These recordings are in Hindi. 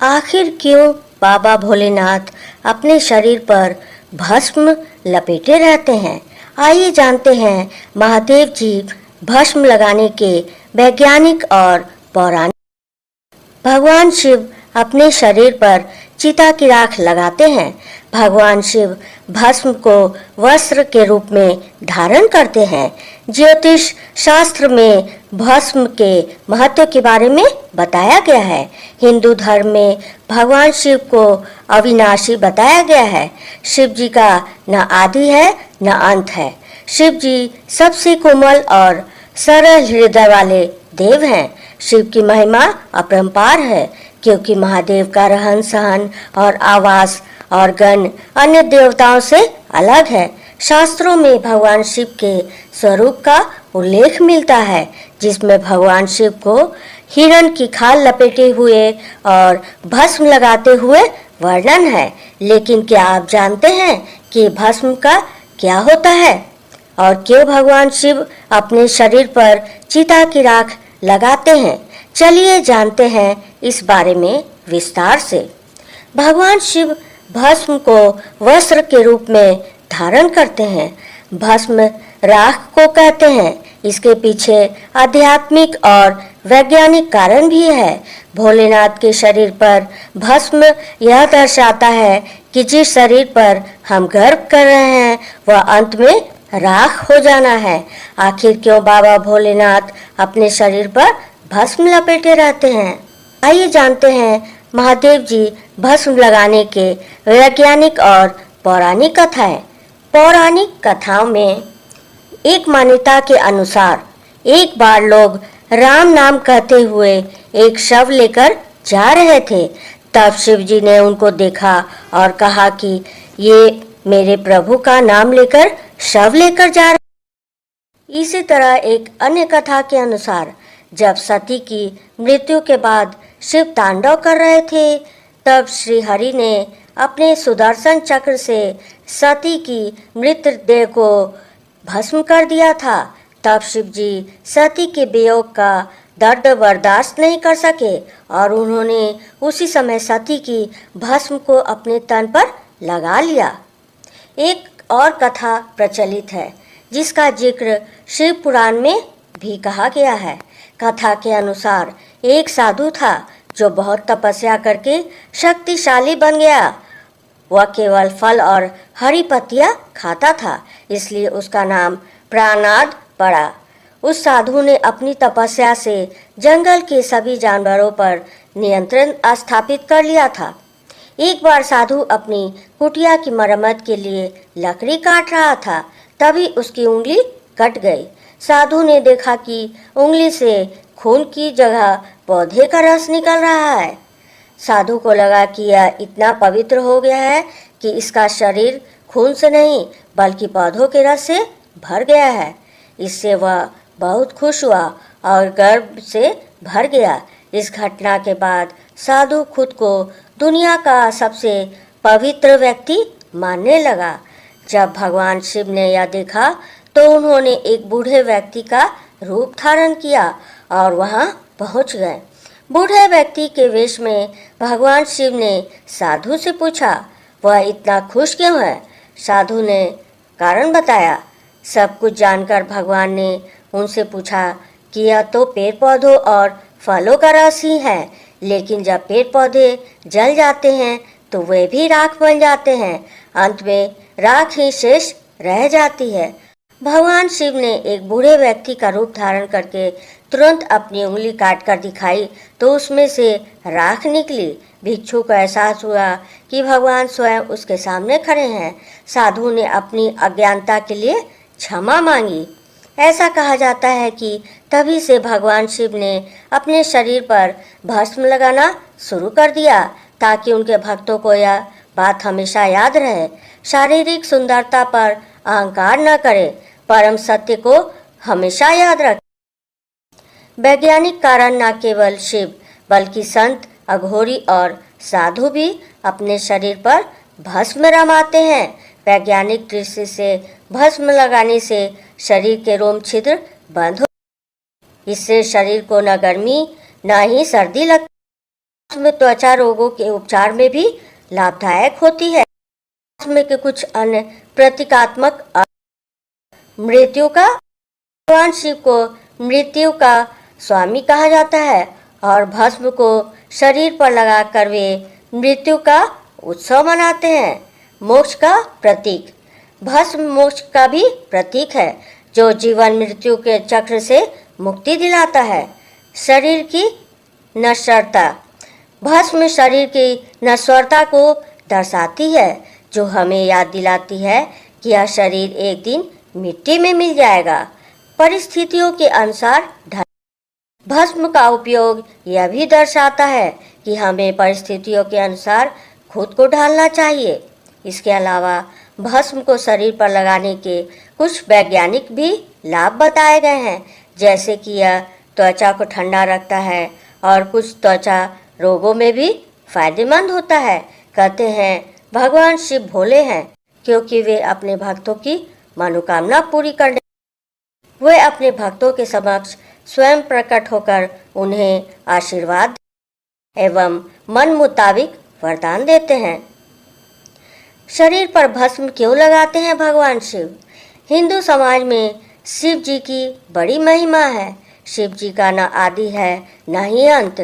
आखिर क्यों बाबा भोलेनाथ अपने शरीर पर भस्म लपेटे रहते हैं? आइए जानते हैं महादेव जी भस्म लगाने के वैज्ञानिक और पौराणिक। भगवान शिव अपने शरीर पर चिता की राख लगाते हैं। भगवान शिव भस्म को वस्त्र के रूप में धारण करते हैं। ज्योतिष शास्त्र में भस्म के महत्व के बारे में बताया गया है। हिंदू धर्म में भगवान शिव को अविनाशी बताया गया है। शिव जी का न आदि है न अंत है। शिव जी सबसे कोमल और सरल हृदय वाले देव हैं। शिव की महिमा अपरंपार है, क्योंकि महादेव का रहन सहन और आवास और गण अन्य देवताओं से अलग है। शास्त्रों में भगवान शिव के स्वरूप का उल्लेख मिलता है, जिसमें भगवान शिव को हिरण की खाल लपेटे हुए और भस्म लगाते हुए वर्णन है। लेकिन क्या आप जानते हैं कि भस्म का क्या होता है और क्यों भगवान शिव अपने शरीर पर चिता की राख लगाते हैं? चलिए जानते हैं इस बारे में विस्तार से। भगवान शिव भस्म को वस्त्र के रूप में धारण करते हैं। भस्म राख को कहते हैं। इसके पीछे आध्यात्मिक और वैज्ञानिक कारण भी है। भोलेनाथ के शरीर पर भस्म यह दर्शाता है कि जिस शरीर पर हम गर्व कर रहे हैं वह अंत में राख हो जाना है। आखिर क्यों बाबा भोलेनाथ अपने शरीर पर भस्म लपेटे रहते हैं? आइए जानते हैं महादेव जी भस्म लगाने के वैज्ञानिक और पौराणिक कथाएं। पौराणिक कथाओं में एक मान्यता के अनुसार एक बार लोग राम नाम कहते हुए एक शव लेकर जा रहे थे। तब शिव जी ने उनको देखा और कहा कि ये मेरे प्रभु का नाम लेकर शव लेकर जा रहे। इसी तरह एक अन्य कथा के अनुसार जब सती की मृत्यु के बाद शिव तांडव कर रहे थे, तब श्री हरि ने अपने सुदर्शन चक्र से सती की मृतदेह को भस्म कर दिया था। तब शिव जी सती के वियोग का दर्द बर्दाश्त नहीं कर सके और उन्होंने उसी समय सती की भस्म को अपने तन पर लगा लिया। एक और कथा प्रचलित है, जिसका जिक्र शिव पुराण में भी कहा गया है। कथा के अनुसार एक साधु था जो बहुत तपस्या करके शक्तिशाली बन गया। वह केवल फल और हरी पत्तियां खाता था, इसलिए उसका नाम प्राणाद पड़ा। उस साधु ने अपनी तपस्या से जंगल के सभी जानवरों पर नियंत्रण स्थापित कर लिया था। एक बार साधु अपनी कुटिया की मरम्मत के लिए लकड़ी काट रहा था, तभी उसकी उंगली कट गई। साधु ने देखा कि उंगली से खून की जगह पौधे का रस निकल रहा है। साधु को लगा कि यह इतना पवित्र हो गया है कि इसका शरीर खून से नहीं बल्कि पौधों के रस से भर गया है। इससे वह बहुत खुश हुआ और गर्व से भर गया। इस घटना के बाद साधु खुद को दुनिया का सबसे पवित्र व्यक्ति मानने लगा। जब भगवान शिव ने यह देखा तो उन्होंने एक बूढ़े व्यक्ति का रूप धारण किया और वहां पहुंच गए। बूढ़े व्यक्ति के वेश में भगवान शिव ने साधु से पूछा, वह इतना खुश क्यों है? साधु ने कारण बताया। सब कुछ जानकर भगवान ने उनसे पूछा कि यह तो पेड़ पौधों और फलों का रस ही है, लेकिन जब पेड़ पौधे जल जाते हैं तो वे भी राख बन जाते हैं। अंत में राख ही शेष रह जाती है। भगवान शिव ने एक बूढ़े व्यक्ति का रूप धारण करके तुरंत अपनी उंगली काट कर दिखाई तो उसमें से राख निकली। भिक्षु को एहसास हुआ कि भगवान स्वयं उसके सामने खड़े हैं। साधु ने अपनी अज्ञानता के लिए क्षमा मांगी। ऐसा कहा जाता है कि तभी से भगवान शिव ने अपने शरीर पर भस्म लगाना शुरू कर दिया, ताकि उनके भक्तों को यह बात हमेशा याद रहे। शारीरिक सुंदरता पर अहंकार न करें, परम सत्य को हमेशा याद रखें। वैज्ञानिक कारण न केवल शिव बल्कि संत, अघोरी और साधु भी अपने शरीर पर भस्म रमाते हैं। वैज्ञानिक दृष्टि से भस्म लगाने से शरीर के रोम छिद्र बंद हो, इससे शरीर को न गर्मी न ही सर्दी लगती। भस्म त्वचा रोगों के उपचार में भी लाभदायक होती है। भस्म के कुछ अन्य प्रतीकात्मक मृत्यु का, भगवान शिव को मृत्यु का स्वामी कहा जाता है और भस्म को शरीर पर लगाकर वे मृत्यु का उत्सव मनाते हैं। मोक्ष का प्रतीक, भस्म मोक्ष का भी प्रतीक है जो जीवन मृत्यु के चक्र से मुक्ति दिलाता है। शरीर की नश्वरता, भस्म शरीर की नश्वरता को दर्शाती है जो हमें याद दिलाती है कि यह शरीर एक दिन मिट्टी में मिल जाएगा। परिस्थितियों के अनुसार भस्म का उपयोग यह भी दर्शाता है कि हमें परिस्थितियों के अनुसार खुद को ढालना चाहिए। इसके अलावा भस्म को शरीर पर लगाने के कुछ वैज्ञानिक भी लाभ बताए गए हैं, जैसे कि यह त्वचा को ठंडा रखता है और कुछ त्वचा रोगों में भी फायदेमंद होता है। कहते हैं भगवान शिव भोले हैं क्योंकि वे अपने भक्तों की मनोकामना पूरी करने वे अपने भक्तों के समक्ष स्वयं प्रकट होकर उन्हें आशीर्वाद एवं मन मुताबिक वरदान देते हैं। शरीर पर भस्म क्यों लगाते हैं भगवान शिव? हिंदू समाज में शिव जी की बड़ी महिमा है। शिव जी का न आदि है न ही अंत।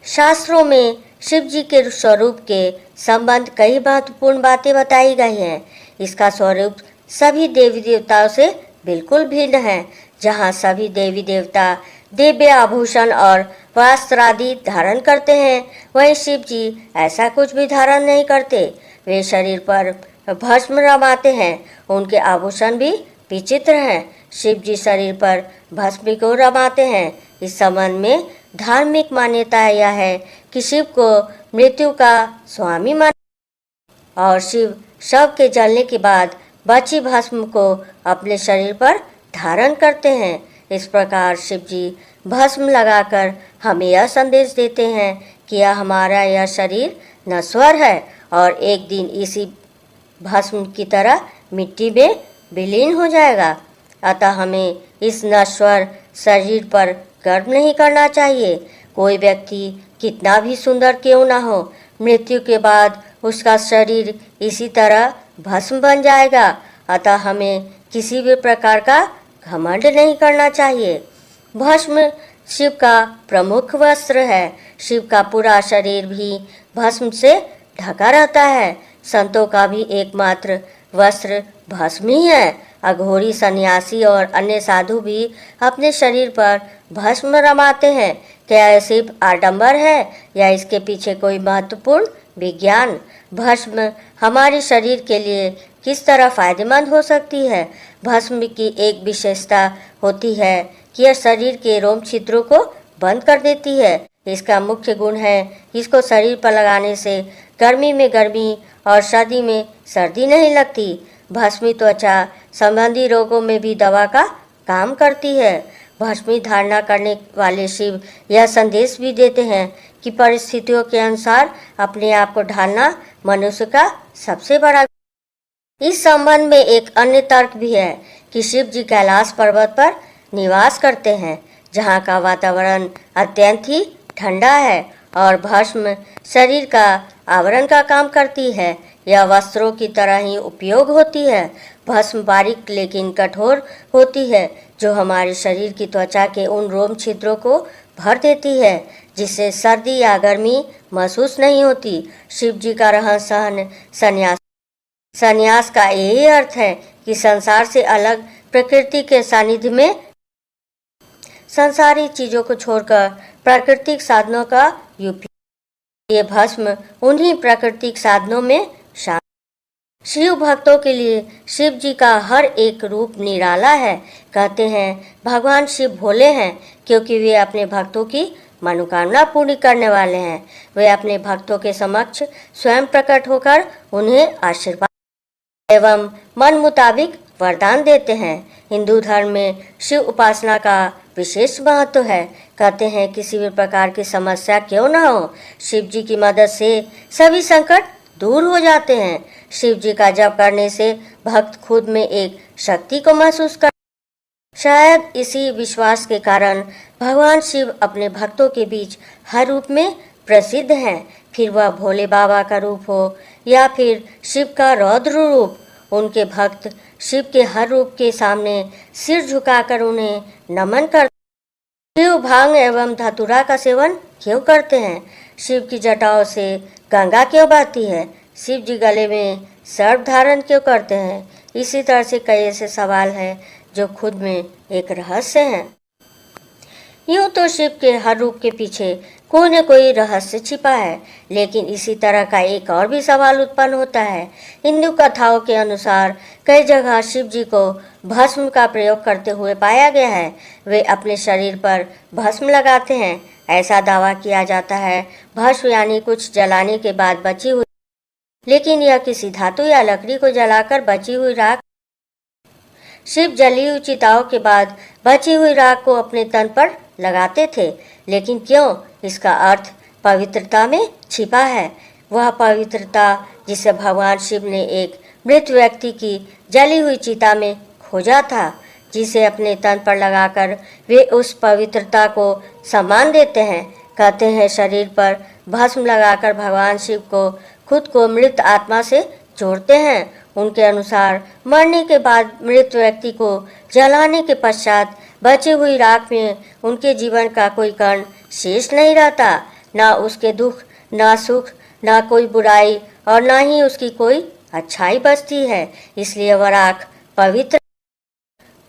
शास्त्रों में शिव जी के स्वरूप के संबंध कई महत्वपूर्ण बातें बताई गई हैं। इसका स्वरूप सभी देवी देवताओं से बिल्कुल भिन्न है। जहाँ सभी देवी देवता दिव्य आभूषण और वस्त्र आदि धारण करते हैं, वहीं शिव जी ऐसा कुछ भी धारण नहीं करते। वे शरीर पर भस्म रमाते हैं। उनके आभूषण भी विचित्र हैं। शिव जी शरीर पर भस्म को रमाते हैं। इस संबंध में धार्मिक मान्यता यह है कि शिव को मृत्यु का स्वामी माना और शिव शव के जलने के बाद बची भस्म को अपने शरीर पर धारण करते हैं। इस प्रकार शिव जी भस्म लगाकर हमें यह संदेश देते हैं कि यह शरीर नश्वर है और एक दिन इसी भस्म की तरह मिट्टी में विलीन हो जाएगा। अतः हमें इस नश्वर शरीर पर गर्व नहीं करना चाहिए। कोई व्यक्ति कितना भी सुंदर क्यों ना हो, मृत्यु के बाद उसका शरीर इसी तरह भस्म बन जाएगा। अतः हमें किसी भी प्रकार का घमंड नहीं करना चाहिए। भस्म शिव का प्रमुख वस्त्र है। शिव का पूरा शरीर भी भस्म से ढका रहता है। संतों का भी एकमात्र वस्त्र भस्म ही है। अघोरी, सन्यासी और अन्य साधु भी अपने शरीर पर भस्म रमाते हैं। क्या यह सिर्फ आडंबर है या इसके पीछे कोई महत्वपूर्ण विज्ञान? भस्म हमारे शरीर के लिए किस तरह फायदेमंद हो सकती है? भस्म की एक विशेषता होती है कि यह शरीर के रोम छिद्रों को बंद कर देती है। इसका मुख्य गुण है इसको शरीर पर लगाने से गर्मी में गर्मी और सर्दी में सर्दी नहीं लगती। भस्मी त्वचा संबंधी रोगों में भी दवा का काम करती है। भस्मी धारणा करने वाले शिव यह संदेश भी देते हैं कि परिस्थितियों के अनुसार अपने आप को ढालना मनुष्य का सबसे बड़ा। इस संबंध में एक अन्य तर्क भी है कि शिव जी कैलाश पर्वत पर निवास करते हैं, जहाँ का वातावरण अत्यंत ही ठंडा है और भस्म शरीर का आवरण का काम करती है। यह वस्त्रों की तरह ही उपयोग होती है। भस्म बारीक लेकिन कठोर होती है, जो हमारे शरीर की त्वचा के उन रोम छिद्रों को भर देती है जिससे सर्दी या गर्मी महसूस नहीं होती। शिव जी का रहन सहन संन्यास का यही अर्थ है कि संसार से अलग प्रकृति के सानिध्य में संसारी चीजों को छोड़कर प्राकृतिक साधनों का उपयोग। ये भस्म उन्हीं प्राकृतिक साधनों में शामिल। शिव भक्तों के लिए शिव जी का हर एक रूप निराला है। कहते हैं भगवान शिव भोले हैं क्योंकि वे अपने भक्तों की मनोकामना पूरी करने वाले हैं। वे अपने भक्तों के समक्ष स्वयं प्रकट होकर उन्हें आशीर्वाद एवं मन मुताबिक वरदान देते हैं। हिंदू धर्म में शिव उपासना का विशेष महत्व है। कहते हैं किसी भी प्रकार की समस्या क्यों न हो, शिव जी की मदद से सभी संकट दूर हो जाते हैं। शिव जी का जप करने से भक्त खुद में एक शक्ति को महसूस कर शायद इसी विश्वास के कारण भगवान शिव अपने भक्तों के बीच हर रूप में प्रसिद्ध हैं, फिर वह भोले बाबा का रूप हो या फिर शिव का रौद्र रूप। उनके भक्त शिव के हर रूप के सामने सिर झुकाकर उन्हें नमन करते। शिव भांग एवं धतूरा का सेवन क्यों करते हैं? शिव की जटाओं से गंगा क्यों बहती है? शिव जी गले में सर्प धारण क्यों करते हैं? इसी तरह से कई ऐसे सवाल हैं जो खुद में एक रहस्य हैं। यूँ तो शिव के हर रूप के पीछे कोई न कोई रहस्य छिपा है, लेकिन इसी तरह का एक और भी सवाल उत्पन्न होता है। हिंदू कथाओं के अनुसार कई जगह शिव जी को भस्म का प्रयोग करते हुए पाया गया है। वे अपने शरीर पर भस्म लगाते हैं। ऐसा दावा किया जाता है भस्म यानी कुछ जलाने के बाद बची हुई, लेकिन यह किसी धातु या लकड़ी को जलाकर बची हुई राख। शिव जली हुई चिताओं के बाद बची हुई राख को अपने तन पर लगाते थे, लेकिन क्यों? इसका अर्थ पवित्रता में छिपा है। वह पवित्रता जिसे भगवान शिव ने एक मृत व्यक्ति की जली हुई चिता में खोजा था, जिसे अपने तन पर लगाकर वे उस पवित्रता को सम्मान देते हैं। कहते हैं शरीर पर भस्म लगाकर भगवान शिव को खुद को मृत आत्मा से जोड़ते हैं। उनके अनुसार मरने के बाद मृत व्यक्ति को जलाने के पश्चात बची हुई राख में उनके जीवन का कोई कण शेष नहीं रहता, ना उसके दुख, ना सुख, ना कोई बुराई और ना ही उसकी कोई अच्छाई बचती है। इसलिए वह राख पवित्र,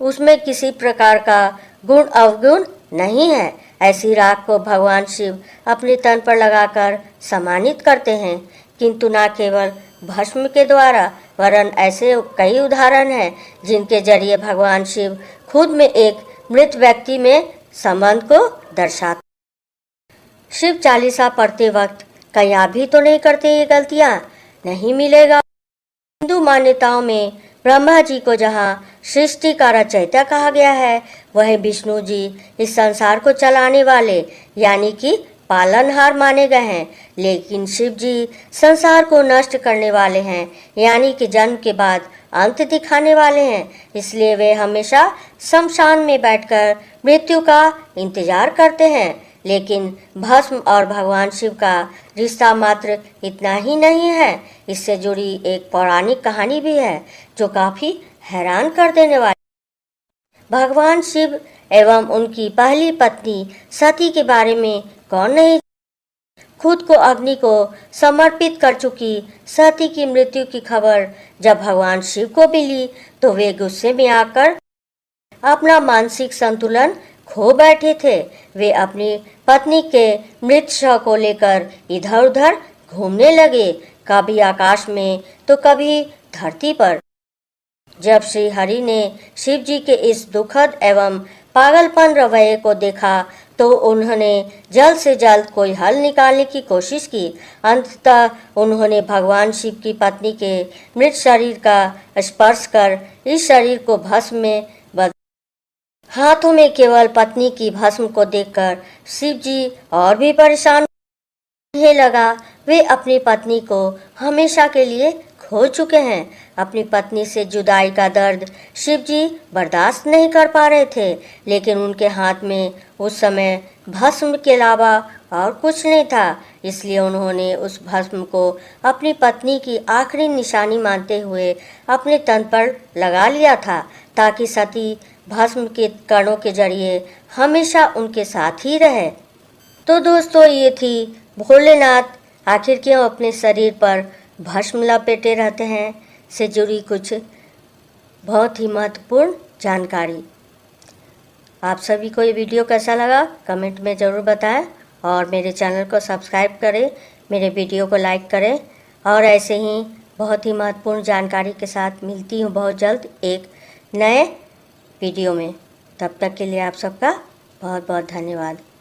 उसमें किसी प्रकार का गुण अवगुण नहीं है। ऐसी राख को भगवान शिव अपने तन पर लगाकर सम्मानित करते हैं, किंतु न केवल भस्म के द्वारा, वरन ऐसे कई उदाहरण हैं जिनके जरिए भगवान शिव खुद में एक मृत व्यक्ति में संबंध को दर्शाते। शिव चालीसा पढ़ते वक्त कहीं आप भी तो नहीं करते ये गलतियाँ? नहीं मिलेगा। हिंदू मान्यताओं में ब्रह्मा जी को जहाँ सृष्टि का रचयिता कहा गया है, वहीं विष्णु जी इस संसार को चलाने वाले यानी कि पालनहार माने गए हैं। लेकिन शिव जी संसार को नष्ट करने वाले हैं, यानी कि जन्म के बाद अंत दिखाने वाले हैं। इसलिए वे हमेशा शमशान में बैठकर मृत्यु का इंतजार करते हैं। लेकिन भस्म और भगवान शिव का रिश्ता मात्र इतना ही नहीं है, इससे जुड़ी एक पौराणिक कहानी भी है जो काफ़ी हैरान कर देने वाली। भगवान शिव एवं उनकी पहली पत्नी सती के बारे में कौन नहीं? खुद को अग्नि को समर्पित कर चुकी सती की मृत्यु की खबर जब भगवान शिव को मिली तो वे गुस्से में आकर अपना मानसिक संतुलन खो बैठे थे। वे अपनी पत्नी के मृत शव को लेकर इधर उधर घूमने लगे, कभी आकाश में तो कभी धरती पर। जब श्री हरि ने शिव जी के इस दुखद एवं पागलपन रवैये को देखा तो उन्होंने जल्द से जल्द कोई हल निकालने की कोशिश की। अंततः उन्होंने भगवान शिव की पत्नी के मृत शरीर का स्पर्श कर इस शरीर को भस्म में बदल। हाथों में केवल पत्नी की भस्म को देखकर शिव जी और भी परेशान होने लगा। वे अपनी पत्नी को हमेशा के लिए खो चुके हैं। अपनी पत्नी से जुदाई का दर्द शिव जी बर्दाश्त नहीं कर पा रहे थे, लेकिन उनके हाथ में उस समय भस्म के अलावा और कुछ नहीं था। इसलिए उन्होंने उस भस्म को अपनी पत्नी की आखिरी निशानी मानते हुए अपने तन पर लगा लिया था, ताकि सती भस्म के कणों के जरिए हमेशा उनके साथ ही रहे। तो दोस्तों, ये थी भोलेनाथ आखिर क्यों अपने शरीर पर भस्म लपेटे रहते हैं से जुड़ी कुछ बहुत ही महत्वपूर्ण जानकारी। आप सभी को ये वीडियो कैसा लगा कमेंट में ज़रूर बताएं और मेरे चैनल को सब्सक्राइब करें, मेरे वीडियो को लाइक करें और ऐसे ही बहुत ही महत्वपूर्ण जानकारी के साथ मिलती हूँ बहुत जल्द एक नए वीडियो में। तब तक के लिए आप सबका बहुत बहुत धन्यवाद।